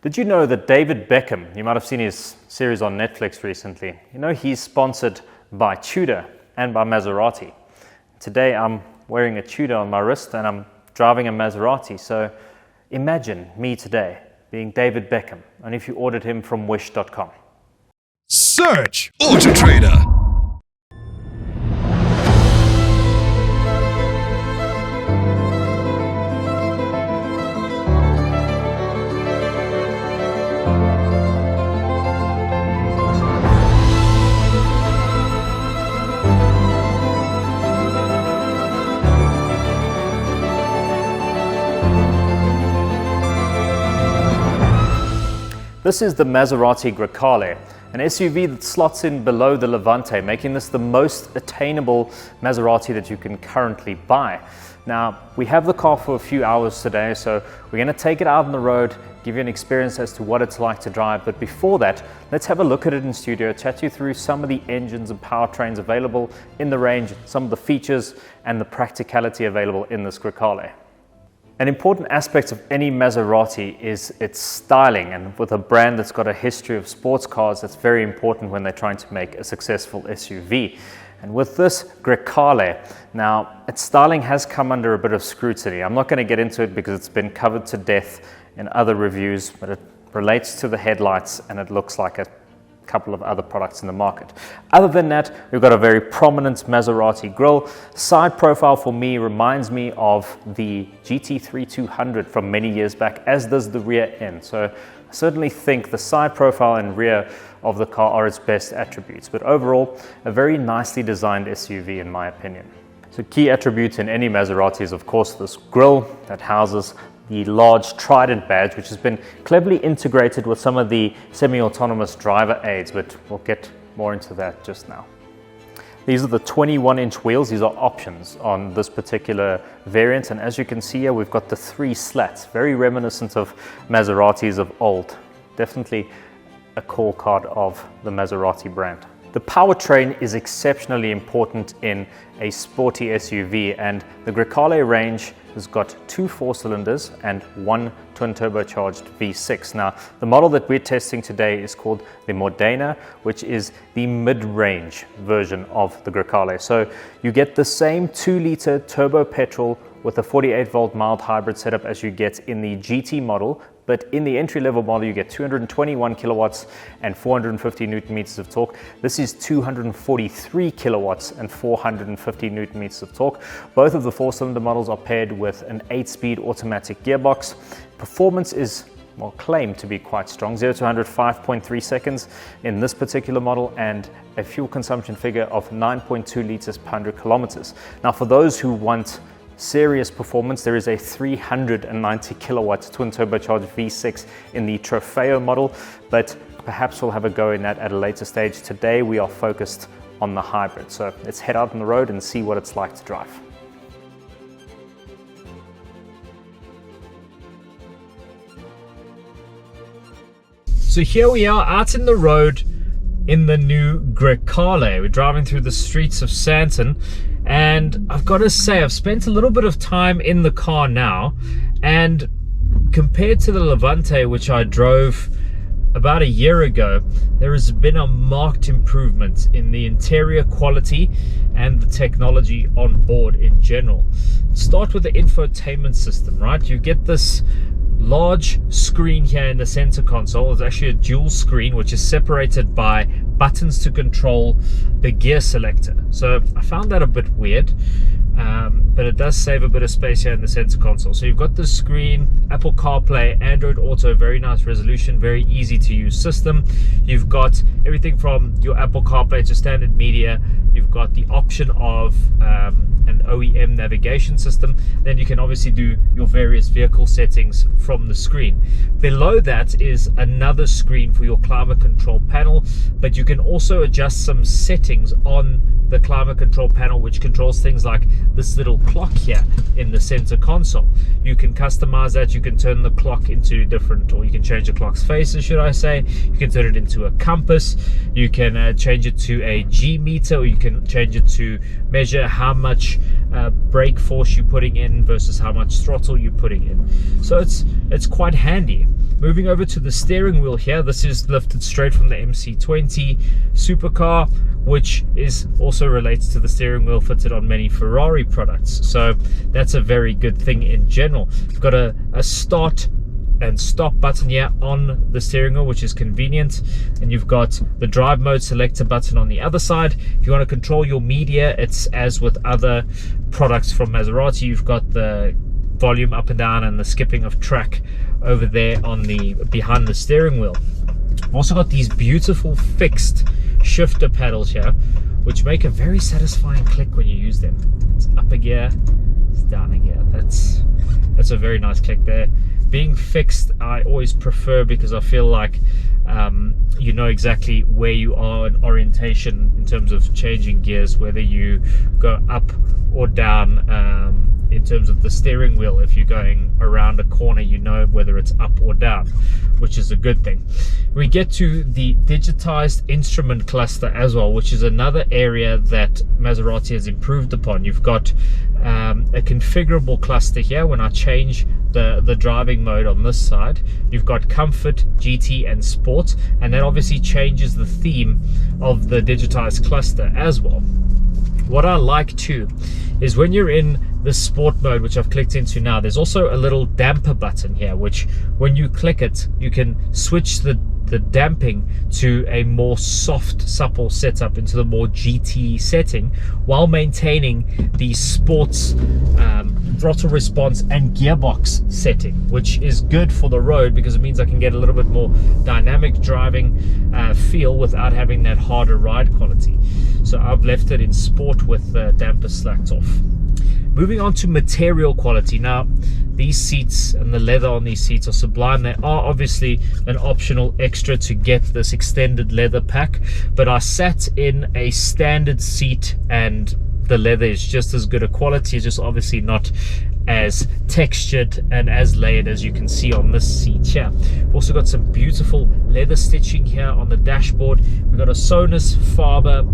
Did you know that David Beckham, you might have seen his series on Netflix recently, you know he's sponsored by Tudor and by Maserati. Today I'm wearing a Tudor on my wrist and I'm driving a Maserati, so imagine me today being David Beckham, and if you ordered him from wish.com. Search Auto Trader. This is the Maserati Grecale, an SUV that slots in below the Levante, making this the most attainable Maserati that you can currently buy. Now, we have the car for a few hours today, so we're going to take it out on the road, give you an experience as to what it's like to drive. But before that, let's have a look at it in studio, chat you through some of the engines and powertrains available in the range, some of the features and the practicality available in this Grecale. An important aspect of any Maserati is its styling, and with a brand that's got a history of sports cars, that's very important when they're trying to make a successful SUV. And with this Grecale, now its styling has come under a bit of scrutiny. I'm not going to get into it because it's been covered to death in other reviews, but it relates to the headlights and it looks like a couple of other products in the market. Other than that, we've got a very prominent Maserati grille. Side profile for me reminds me of the GT3200 from many years back, as does the rear end. So I certainly think the side profile and rear of the car are its best attributes, but overall a very nicely designed SUV in my opinion. So key attributes in any Maserati is of course this grille that houses the large Trident badge, which has been cleverly integrated with some of the semi-autonomous driver aids, but we'll get more into that just now. These are the 21-inch wheels. These are options on this particular variant, and as you can see here, we've got the 3 slats, very reminiscent of Maseratis of old. Definitely a core card of the Maserati brand. The powertrain is exceptionally important in a sporty SUV, and the Grecale range has got 2 4-cylinders and 1 twin-turbocharged V6. Now, the model that we're testing today is called the Modena, which is the mid-range version of the Grecale. So you get the same 2-liter turbo petrol with a 48-volt mild hybrid setup as you get in the GT model, but in the entry-level model you get 221 kilowatts and 450 newton meters of torque. This is 243 kilowatts and 450 newton meters of torque. Both of the 4-cylinder models are paired with an 8-speed automatic gearbox. Performance is claimed to be quite strong, 0 to 100 5.3 seconds in this particular model, and a fuel consumption figure of 9.2 liters per 100 kilometers. Now, for those who want serious performance, there is a 390 kilowatt twin turbocharged V6 in the Trofeo model, but perhaps we'll have a go in that at a later stage. Today we are focused on the hybrid, so let's head out on the road and see what it's like to drive. So here we are out in the road in the new Grecale. We're driving through the streets of Sandton, and I've got to say I've spent a little bit of time in the car now, and compared to the Levante, which I drove about a year ago, there has been a marked improvement in the interior quality and the technology on board in general. Start with the infotainment system, right? You get this large screen here in the center console. It's actually a dual screen which is separated by buttons to control the gear selector. So I found that a bit weird, but it does save a bit of space here in the center console. So you've got the screen, Apple CarPlay, Android Auto, very nice resolution, very easy to use system. You've got everything from your Apple CarPlay to standard media. You've got the option of an OEM navigation system. Then you can obviously do your various vehicle settings from the screen. Below that is another screen for your climate control panel, but you can also adjust some settings on the climate control panel, which controls things like this little clock here in the center console. You can customize that. You can turn the clock into different, or you can change the clock's faces, should I say. You can turn it into a compass. You can change it to a G meter, or you can change it to measure how much brake force you're putting in versus how much throttle you're putting in. So it's it's quite handy. Moving over to the steering wheel here, this is lifted straight from the MC20 supercar, which is also relates to the steering wheel fitted on many Ferrari products. So that's a very good thing in general. You've got a start and stop button here on the steering wheel, which is convenient, and you've got the drive mode selector button on the other side. If you want to control your media, it's as with other products from Maserati, you've got the volume up and down and the skipping of track over there on the behind the steering wheel. I've also got these beautiful fixed shifter paddles here, which make a very satisfying click when you use them. It's up a gear, it's down a gear. That's a very nice click there. Being fixed I always prefer, because I feel like you know exactly where you are in orientation in terms of changing gears, whether you go up or down. In terms of the steering wheel, if you're going around a corner, you know whether it's up or down, which is a good thing. We get to the digitized instrument cluster as well, which is another area that Maserati has improved upon. You've got a configurable cluster here. When I change the driving mode on this side, you've got comfort, GT and sport, and that obviously changes the theme of the digitized cluster as well. What I like too is when you're in the sport mode, which I've clicked into now, there's also a little damper button here, which when you click it, you can switch the damping to a more soft, supple setup, into the more GT setting, while maintaining the sports throttle response and gearbox setting, which is good for the road, because it means I can get a little bit more dynamic driving feel without having that harder ride quality. So I've left it in sport with the damper slacked off. Moving on to material quality. Now, these seats and the leather on these seats are sublime. They are obviously an optional extra to get this extended leather pack, but I sat in a standard seat and the leather is just as good a quality. It's just obviously not as textured and as layered as you can see on this seat here. We've also got some beautiful leather stitching here on the dashboard. We've got a Sonus Faber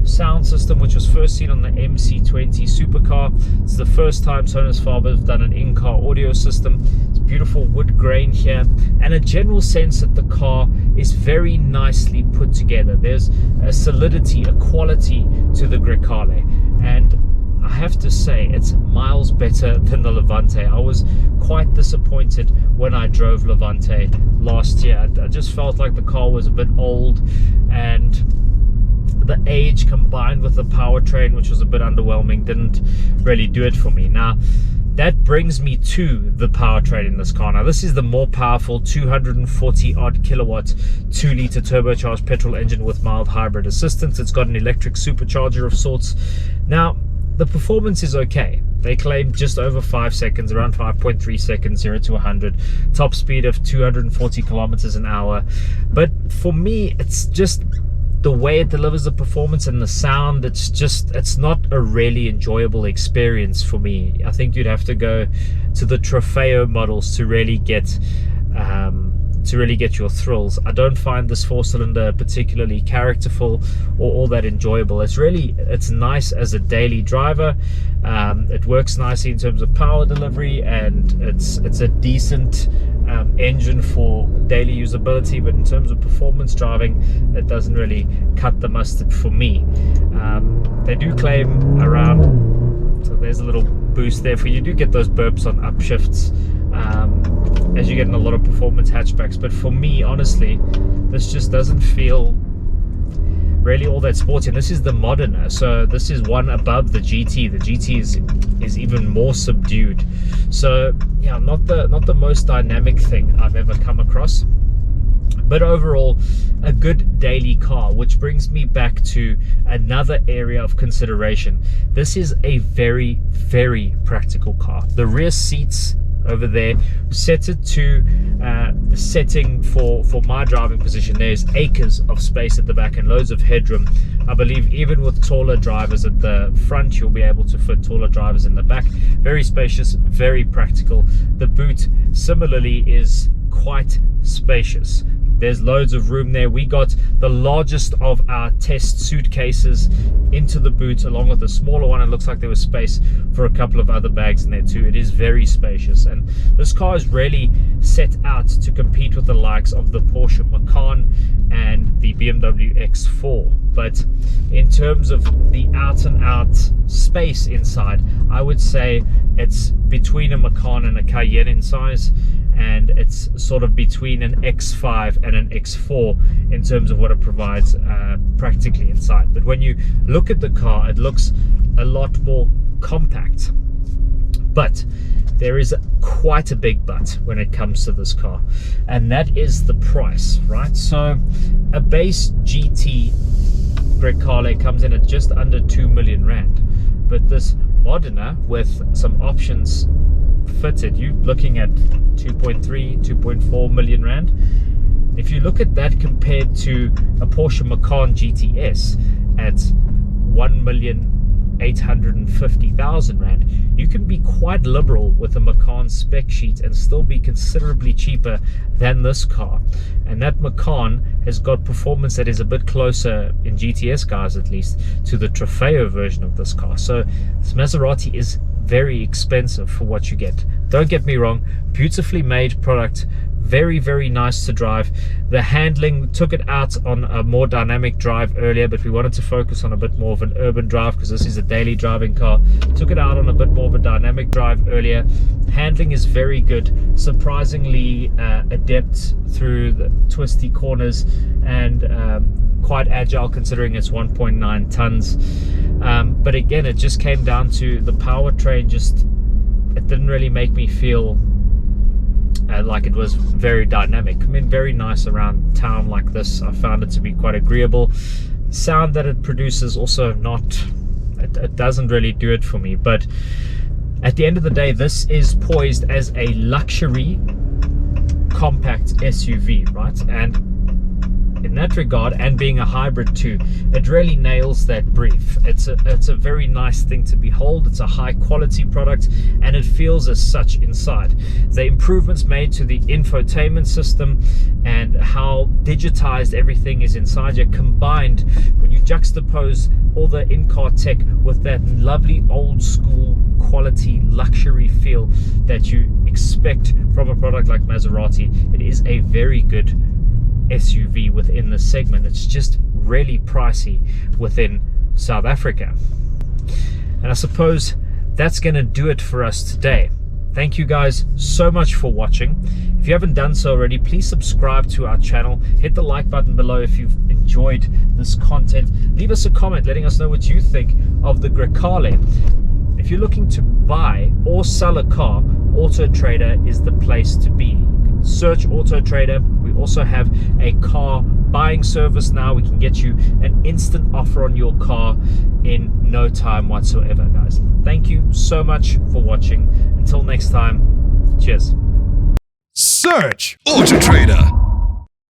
sound system, which was first seen on the MC20 supercar. It's the first time Sonus Faber have done an in-car audio system. It's beautiful wood grain here, and a general sense that the car is very nicely put together. There's a solidity, a quality to the Grecale, and I have to say it's miles better than the Levante. I was quite disappointed when I drove Levante last year. I just felt like the car was a bit old, and the age combined with the powertrain, which was a bit underwhelming, didn't really do it for me. Now, that brings me to the powertrain in this car. Now, this is the more powerful 240 odd kilowatt 2-liter turbocharged petrol engine with mild hybrid assistance. It's got an electric supercharger of sorts. Now, the performance is okay. They claim just over 5 seconds, around 5.3 seconds, 0 to 100, top speed of 240 kilometers an hour. But for me, it's just the way it delivers the performance and the sound. It's not a really enjoyable experience for me. I think you'd have to go to the Trofeo models to really get your thrills. I don't find this 4-cylinder particularly characterful or all that enjoyable. It's nice as a daily driver. It works nicely in terms of power delivery, and it's a decent engine for daily usability, but in terms of performance driving, it doesn't really cut the mustard for me. They do claim around, so there's a little boost there for you. You do get those burps on upshifts as you get in a lot of performance hatchbacks, but for me, honestly, this just doesn't feel really all that sporty. And this is the Modena, so this is one above the GT. The GT is even more subdued. So yeah, not the most dynamic thing I've ever come across, but overall a good daily car. Which brings me back to another area of consideration. This is a very, very practical car. The rear seats over there, set it to the setting for my driving position. There's acres of space at the back and loads of headroom. I believe even with taller drivers at the front, you'll be able to fit taller drivers in the back. Very spacious, very practical. The boot similarly is quite spacious. There's loads of room there. We got the largest of our test suitcases into the boot, along with a smaller one. It looks like there was space for a couple of other bags in there too. It is very spacious, and this car is really set out to compete with the likes of the Porsche Macan and the BMW X4. But in terms of the out and out space inside, I would say it's between a Macan and a Cayenne in size, and it's sort of between an X5 and an X4 in terms of what it provides practically inside. But when you look at the car, it looks a lot more compact. But there is quite a big but when it comes to this car, and that is the price, right? So a base GT Grecale comes in at just under 2 million rand, but this Modena with some options fitted, you're looking at 2.4 million rand. If you look at that compared to a Porsche Macan GTS at 1,850,000 rand, you can be quite liberal with a Macan spec sheet and still be considerably cheaper than this car. And that Macan has got performance that is a bit closer, in GTS cars at least, to the Trofeo version of this car. So this Maserati is very expensive for what you get. Don't get me wrong, beautifully made product, very, very nice to drive. The handling, took it out on a more dynamic drive earlier, but we wanted to focus on a bit more of an urban drive because this is a daily driving car. Took it out on a bit more of a dynamic drive earlier. Handling is very good, surprisingly adept through the twisty corners, and quite agile considering it's 1.9 tons. But again, it just came down to the powertrain. It didn't really make me feel like it was very dynamic. I mean, very nice around town like this. I found it to be quite agreeable. Sound that it produces also it doesn't really do it for me. But at the end of the day, this is poised as a luxury compact SUV, right? And in that regard, and being a hybrid too, it really nails that brief. It's a very nice thing to behold. It's a high quality product, and it feels as such inside. The improvements made to the infotainment system and how digitized everything is inside you, combined when you juxtapose all the in-car tech with that lovely old school quality luxury feel that you expect from a product like Maserati, it is a very good SUV within the segment. It's just really pricey within South Africa. And I suppose that's going to do it for us today. Thank you guys so much for watching. If you haven't done so already, please subscribe to our channel. Hit the like button below if you've enjoyed this content. Leave us a comment letting us know what you think of the Grecale. If you're looking to buy or sell a car, Auto Trader is the place to be. Search Auto Trader. We also have a car buying service now. We can get you an instant offer on your car in no time whatsoever, guys. Thank you so much for watching. Until next time, cheers. Search Auto Trader.